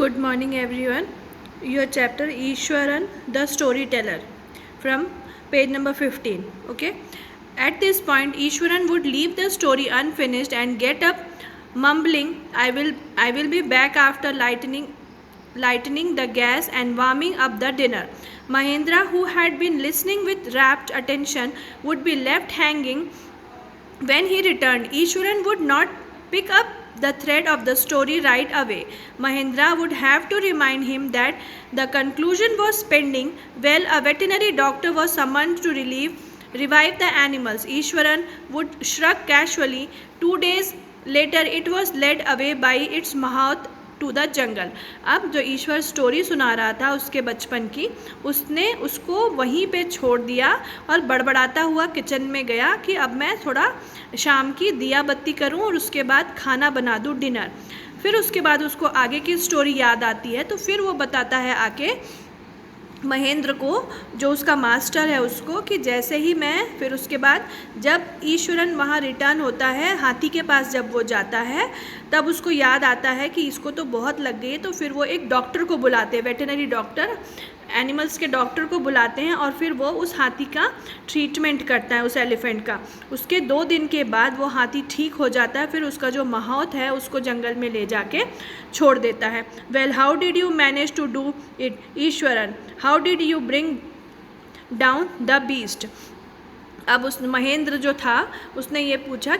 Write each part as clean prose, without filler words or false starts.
Good morning, everyone. Your chapter Ishwaran, the storyteller, from page number 15. Okay. At this point, Ishwaran would leave the story unfinished and get up, mumbling, "I will be back after lightening the gas and warming up the dinner." Mahendra, who had been listening with rapt attention, would be left hanging when he returned. Ishwaran would not pick up the thread of the story right away. Mahendra would have to remind him that the conclusion was pending. Well, a veterinary doctor was summoned to revive the animals. Ishwaran would shrug casually. 2 days later, it was led away by its mahout to the jungle. अब जो ईश्वर story सुना रहा था उसके बचपन की, उसने उसको वहीं पे छोड़ दिया और बड़बड़ाता हुआ किचन में गया कि अब मैं थोड़ा शाम की दिया बत्ती करूं और उसके बाद खाना बना दूं, डिनर। फिर उसके बाद उसको आगे की स्टोरी याद आती है, तो फिर वो बताता है आके महेंद्र को, जो उसका मास्टर है, उसको कि जैसे ही मैं, फिर उसके बाद जब ईश्वरन वहाँ रिटर्न होता है, हाथी के पास जब वो जाता है, तब उसको याद आता है कि इसको तो बहुत लग गई है। तो फिर वो एक डॉक्टर को बुलाते हैं, वेटरनरी डॉक्टर, एनिमल्स के डॉक्टर को बुलाते हैं, और फिर वो उस हाथी का ट्रीटमेंट करता है, उस एलिफेंट का। उसके 2 दिन के बाद वो हाथी ठीक हो जाता है। फिर उसका जो माहौत है उसको जंगल में ले जाके छोड़ देता है। Well, how did you manage to do it Eswaran? How did you bring down the beast? अब उस महेंद्र जो था उसने ये पूछा,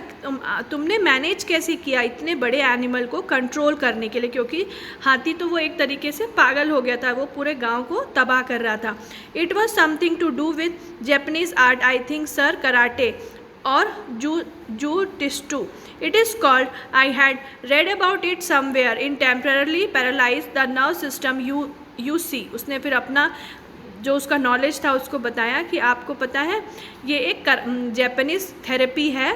तुमने मैनेज कैसे किया इतने बड़े एनिमल को कंट्रोल करने के लिए, क्योंकि हाथी तो वो एक तरीके से पागल हो गया था, वो पूरे गांव को तबाह कर रहा था। It was something to do with Japanese art, I think sir, karate और जू टिस्टू it is called. I had read about it somewhere. In temporarily paralyze the nerve system you see. उसने फिर अपना जो उसका नॉलेज था उसको बताया कि आपको पता है ये एक जापानीज थेरेपी है,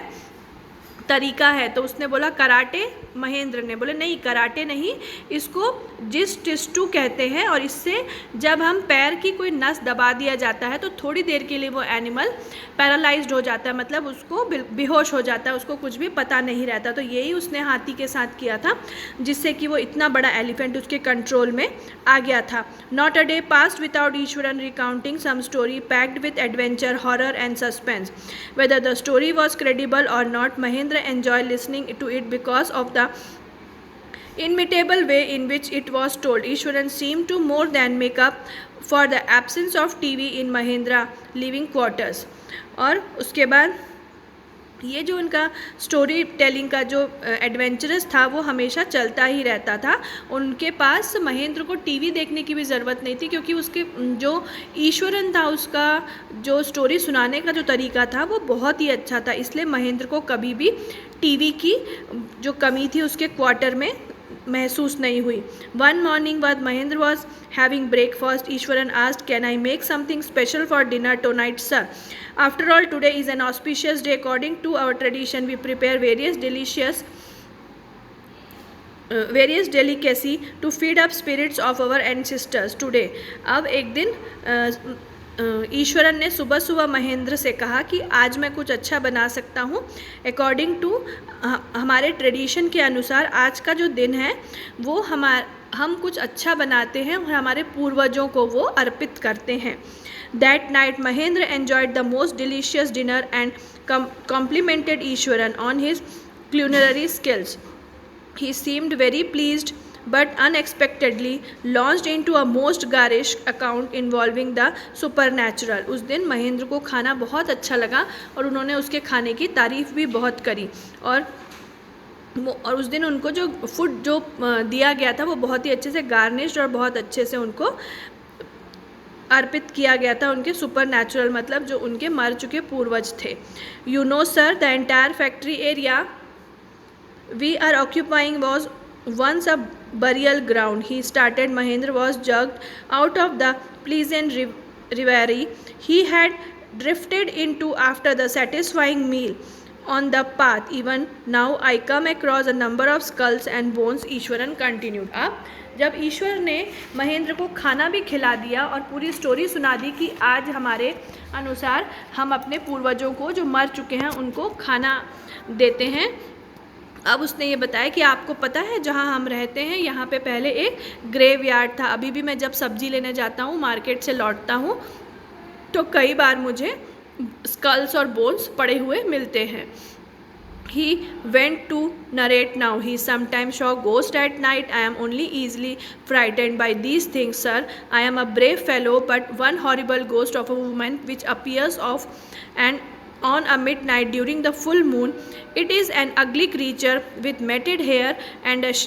तरीका है। तो उसने बोला कराटे, महेंद्र ने बोले नहीं कराटे नहीं, इसको जिस टिस्टू कहते हैं, और इससे जब हम पैर की कोई नस दबा दिया जाता है तो थोड़ी देर के लिए वो एनिमल पैरालाइज्ड हो जाता है, मतलब उसको बेहोश हो जाता है, उसको कुछ भी पता नहीं रहता। तो यही उसने हाथी के साथ किया था, जिससे कि वो इतना बड़ा एलिफेंट उसके कंट्रोल में आ गया था। Not a day passed without Eswaran recounting some story packed with adventure, horror and suspense. Whether the story was credible और not, Mahendra enjoy listening to it because of the inimitable way in which it was told. Ishwaran seemed to more than make up for the absence of TV in Mahendra living quarters. और उसके बाद ये जो उनका story telling का जो adventurous था वो हमेशा चलता ही रहता था। उनके पास महेंद्र को टीवी देखने की भी ज़रूरत नहीं थी, क्योंकि उसके जो ईश्वरन था उसका जो स्टोरी सुनाने का जो तरीका था वो बहुत ही अच्छा था, इसलिए महेंद्र को कभी भी टीवी की जो कमी थी उसके क्वार्टर में महसूस नहीं हुई। वन मॉर्निंग बाद Mahendra was having breakfast, Eswaran asked, can I make something special for dinner tonight sir? After all today is an auspicious day according to our tradition, we prepare various delicacy to feed up spirits of our ancestors today. अब एक दिन ईश्वरन ने सुबह सुबह महेंद्र से कहा कि आज मैं कुछ अच्छा बना सकता हूँ। अकॉर्डिंग टू हमारे ट्रेडिशन के अनुसार आज का जो दिन है वो हम कुछ अच्छा बनाते हैं और हमारे पूर्वजों को वो अर्पित करते हैं। That night Mahendra enjoyed the most delicious dinner and complimented Eswaran on his culinary skills. He seemed very pleased, but unexpectedly launched into a most garish account involving the supernatural. उस दिन महेंद्र को खाना बहुत अच्छा लगा और उन्होंने उसके खाने की तारीफ़ भी बहुत करी, और उस दिन उनको जो फूड जो दिया गया था वो बहुत ही अच्छे से गार्निश्ड और बहुत अच्छे से उनको अर्पित किया गया था, उनके सुपर नेचुरल मतलब जो उनके मर चुके पूर्वज थे। You know sir, the entire factory area we are occupying was once a burial ground. He started. Mahendra was jerked out of the pleasant reverie he had drifted into after the satisfying meal on the path. Even now I come across a number of skulls and bones. Eswaran continued. अब जब ईश्वर ने महेंद्र को खाना भी खिला दिया और पूरी स्टोरी सुना दी कि आज हमारे अनुसार हम अपने पूर्वजों को जो मर चुके हैं उनको खाना देते हैं, अब उसने ये बताया कि आपको पता है जहाँ हम रहते हैं यहाँ पे पहले एक ग्रेवयार्ड था। अभी भी मैं जब सब्जी लेने जाता हूँ, मार्केट से लौटता हूँ, तो कई बार मुझे स्कल्स और बोन्स पड़े हुए मिलते हैं। He went to narrate now. He sometimes saw ghosts at night. I am only easily frightened by these things, sir. I am a brave fellow, but one horrible ghost of a woman which appears off and on a midnight during the full moon. It is an ugly creature with matted hair and a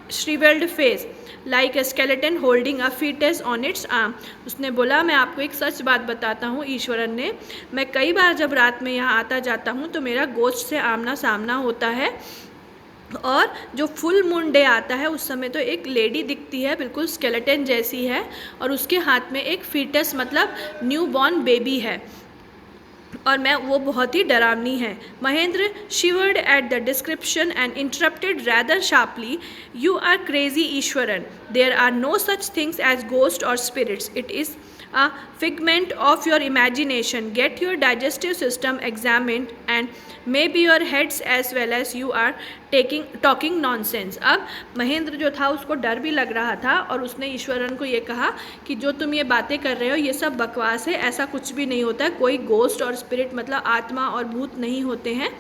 shriveled face, like a skeleton holding a foetus on its arm. उसने बोला, मैं आपको एक सच बात बताता हूँ ईश्वरन ने, मैं कई बार जब रात में यहाँ आता जाता हूँ तो मेरा गोश्त से आमना सामना होता है, और जो फुल मून डे आता है उस समय तो एक लेडी दिखती है, बिल्कुल स्केलेटन जैसी है, और उसके हाथ में एक फीटस मतलब न्यू बॉर्न बेबी है, और मैं वो बहुत ही डरावनी है। Mahendra shivered at the description and interrupted rather sharply, you are crazy Eswaran, there are no such things as ghost और spirits, it is a figment of your imagination. Get your digestive system examined and maybe your heads as well as you are talking nonsense. अब महेंद्र जो था उसको डर भी लग रहा था, और उसने ईश्वरन को ये कहा कि जो तुम ये बातें कर रहे हो ये सब बकवास है, ऐसा कुछ भी नहीं होता है, कोई गोस्ट और स्पिरिट मतलब आत्मा और भूत नहीं होते हैं,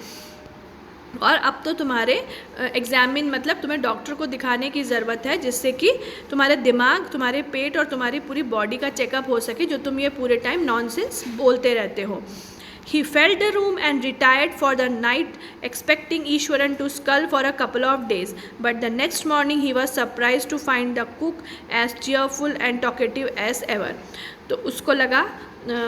और अब तो तुम्हारे एग्जामिन मतलब तुम्हें डॉक्टर को दिखाने की ज़रूरत है, जिससे कि तुम्हारे दिमाग, तुम्हारे पेट और तुम्हारी पूरी बॉडी का चेकअप हो सके, जो तुम ये पूरे टाइम नॉनसेंस बोलते रहते हो। He felt the room and retired for the night, expecting Ishwaran to scull for a couple of days. But the next morning he was surprised to find the cook as cheerful and talkative as ever. तो उसको लगा,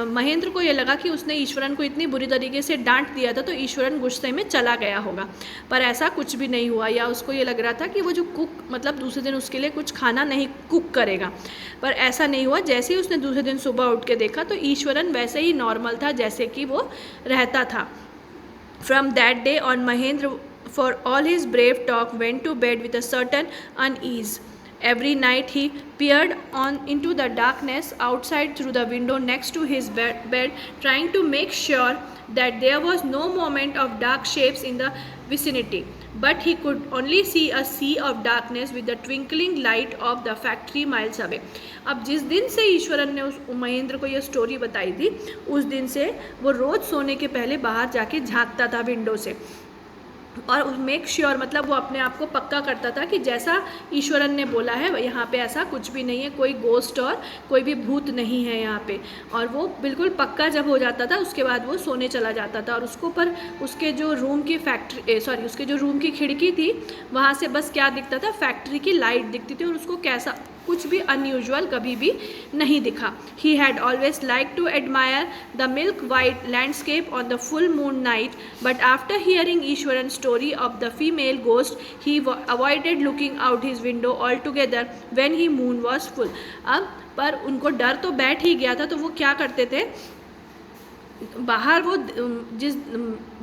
महेंद्र को ये लगा कि उसने ईश्वरन को इतनी बुरी तरीके से डांट दिया था तो ईश्वरन गुस्से में चला गया होगा, पर ऐसा कुछ भी नहीं हुआ, या उसको ये लग रहा था कि वो जो कुक मतलब दूसरे दिन उसके लिए कुछ खाना नहीं कुक करेगा, पर ऐसा नहीं हुआ। जैसे ही उसने दूसरे दिन सुबह उठ के देखा तो ईश्वरन वैसे ही नॉर्मल था जैसे कि वो रहता था। From that day on Mahendra for all his brave talk went to bed with a certain unease. Every night he peered on into the darkness outside through the window next to his bed, trying to make sure that there was no movement of dark shapes in the vicinity. But he could only see a sea of darkness with the twinkling light of the factory miles away. अब जिस दिन से ईश्वरन ने उस महेंद्र को यह story बताई थी, उस दिन से वो रोज़ सोने के पहले बाहर जाके झांकता था विंडो से, और मेक श्योर मतलब वो अपने आप को पक्का करता था कि जैसा ईश्वरन ने बोला है यहाँ पे ऐसा कुछ भी नहीं है, कोई गोस्ट और कोई भी भूत नहीं है यहाँ पे, और वो बिल्कुल पक्का जब हो जाता था उसके बाद वो सोने चला जाता था। और उसको पर उसके जो रूम की उसके जो रूम की खिड़की थी वहाँ से बस क्या दिखता था, फैक्ट्री की लाइट दिखती थी, और उसको कैसा कुछ भी अनयूजुअल कभी भी नहीं दिखा। He had always like to admire the milk white landscape on the full moon night, but after hearing Ishwaran story of the female ghost he avoided looking out his window altogether when he moon was full. अब पर उनको डर तो बैठ ही गया था, तो वो क्या करते थे, बाहर वो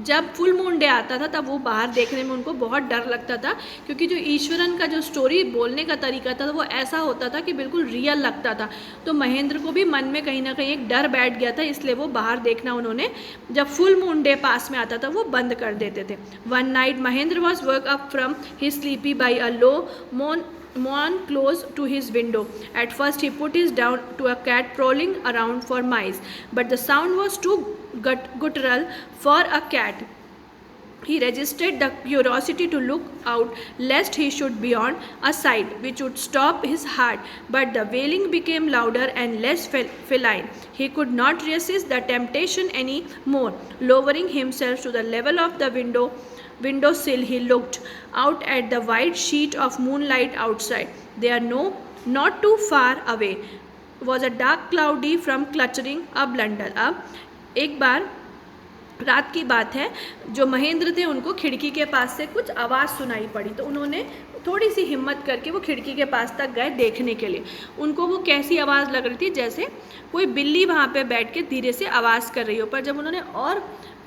जब फुल मून डे आता था तब वो बाहर देखने में उनको बहुत डर लगता था, क्योंकि जो ईश्वरन का जो स्टोरी बोलने का तरीका था वो ऐसा होता था कि बिल्कुल रियल लगता था। तो महेंद्र को भी मन में कहीं ना कहीं एक डर बैठ गया था, इसलिए वो बाहर देखना उन्होंने जब फुल मून डे पास में आता था वो बंद कर देते थे। One night Mahendra was work up from his sleepy by a low moan close to his window. At first he put his down to a cat prowling around for mice, but the sound was too guttural for a cat. He registered the curiosity to look out lest he should be on a sight which would stop his heart, but the wailing became louder and less feline. He could not resist the temptation any more. Lowering himself to the level of the windowsill, he looked out at the wide sheet of moonlight outside. There, not too far away, was a dark cloudy from cluttering a bundle. अब एक बार रात की बात है, जो महेंद्र थे उनको खिड़की के पास से कुछ आवाज़ सुनाई पड़ी, तो उन्होंने थोड़ी सी हिम्मत करके वो खिड़की के पास तक गए देखने के लिए। उनको वो कैसी आवाज़ लग रही थी, जैसे कोई बिल्ली वहाँ पे बैठ के धीरे से आवाज़ कर रही हो, पर जब उन्होंने और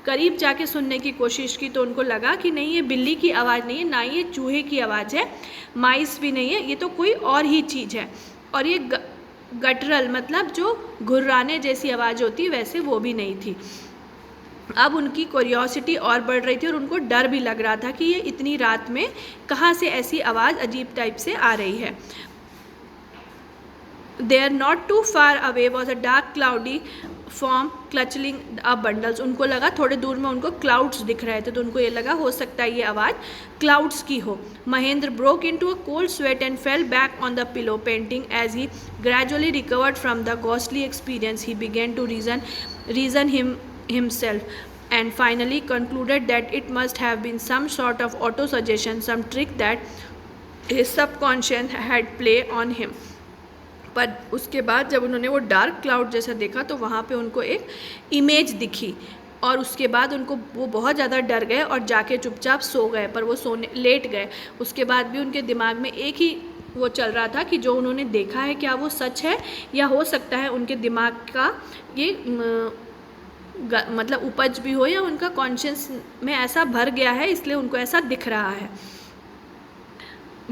करीब जाके सुनने की कोशिश की तो उनको लगा कि नहीं, ये बिल्ली की आवाज़ नहीं है, ना ये चूहे की आवाज़ है, माइस भी नहीं है, ये तो कोई और ही चीज़ है। और ये गटरल मतलब जो घुर्राने जैसी आवाज़ होती है वैसे वो भी नहीं थी। अब उनकी क्यूरियोसिटी और बढ़ रही थी और उनको डर भी लग रहा था कि ये इतनी रात में कहाँ से ऐसी आवाज़ अजीब टाइप से आ रही है. There not too far away was a dark cloudy form clutching up bundles. उनको लगा थोड़े दूर में उनको क्लाउड्स दिख रहे थे, तो उनको ये लगा हो सकता है ये आवाज़ क्लाउड्स की हो. Mahendra broke into a cold sweat and fell back on the pillow, panting. As he gradually recovered from the ghostly experience, he began to reason himself, and finally concluded that it must have been some sort of auto-suggestion, some trick that his subconscious had played on him. पर उसके बाद जब उन्होंने वो dark cloud जैसा देखा तो वहाँ पे उनको एक इमेज दिखी, और उसके बाद उनको वो बहुत ज़्यादा डर गए और जाके चुपचाप सो गए. पर वो लेट गए. उसके बाद भी उनके दिमाग में एक ही वो चल रहा था कि जो उन्होंने देखा है क्या वो सच है, या हो सकता है उनके दिमाग का ये मतलब उपज भी हो, या उनका कॉन्शियस में ऐसा भर गया है इसलिए उनको ऐसा दिख रहा है.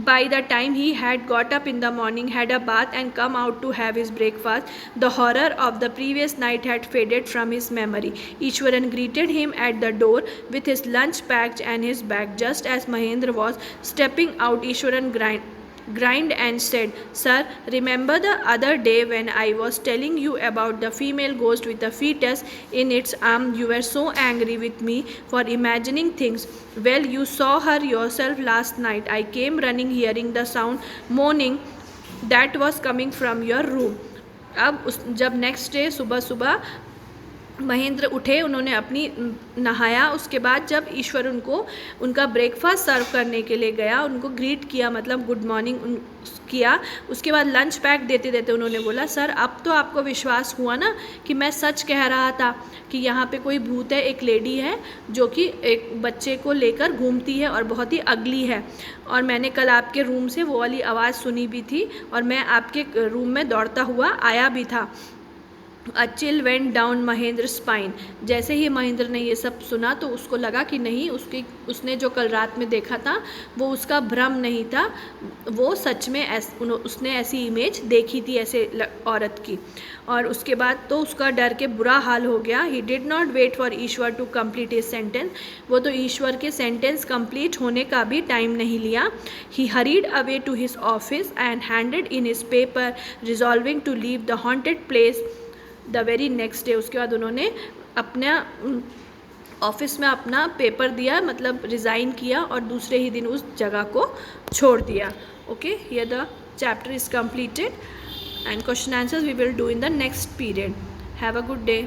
By the time he had got up in the morning, had a bath and come out to have his breakfast, the horror of the previous night had faded from his memory. Ishwaran greeted him at the door with his lunch packed and his bag. Just as Mahendra was stepping out, Ishwaran grinned and said, "Sir, remember the other day when I was telling you about the female ghost with the fetus in its arm? You were so angry with me for imagining things. Well, you saw her yourself last night. I came running hearing the sound moaning that was coming from your room." अब जब next day सुबह सुबह महेंद्र उठे, उन्होंने अपनी नहाया, उसके बाद जब ईश्वर उनका ब्रेकफास्ट सर्व करने के लिए गया, उनको ग्रीट किया, मतलब गुड मॉर्निंग किया, उसके बाद लंच पैक देते देते उन्होंने बोला, "सर, अब तो आपको विश्वास हुआ ना कि मैं सच कह रहा था कि यहाँ पे कोई भूत है, एक लेडी है जो कि एक बच्चे को लेकर घूमती है और बहुत ही अगली है, और मैंने कल आपके रूम से वो वाली आवाज़ सुनी भी थी और मैं आपके रूम में दौड़ता हुआ आया भी था." A chill went down Mahendra's spine. जैसे ही महेंद्र ने ये सब सुना तो उसको लगा कि नहीं, उसने जो कल रात में देखा था वो उसका भ्रम नहीं था, वो सच में उसने ऐसी इमेज देखी थी ऐसे औरत की. और उसके बाद तो उसका डर के बुरा हाल हो गया. He did not wait for Ishwar to complete his sentence. वो तो ईश्वर के सेंटेंस कंप्लीट होने का भी टाइम नहीं लिया. He hurried away to his office and handed in his paper, resolving to leave the haunted place the very next day. उसके बाद उन्होंने अपना ऑफिस में अपना पेपर दिया, मतलब रिज़ाइन किया, और दूसरे ही दिन उस जगह को छोड़ दिया. Okay, here the chapter is completed and question answers we will do in the next period. Have a good day.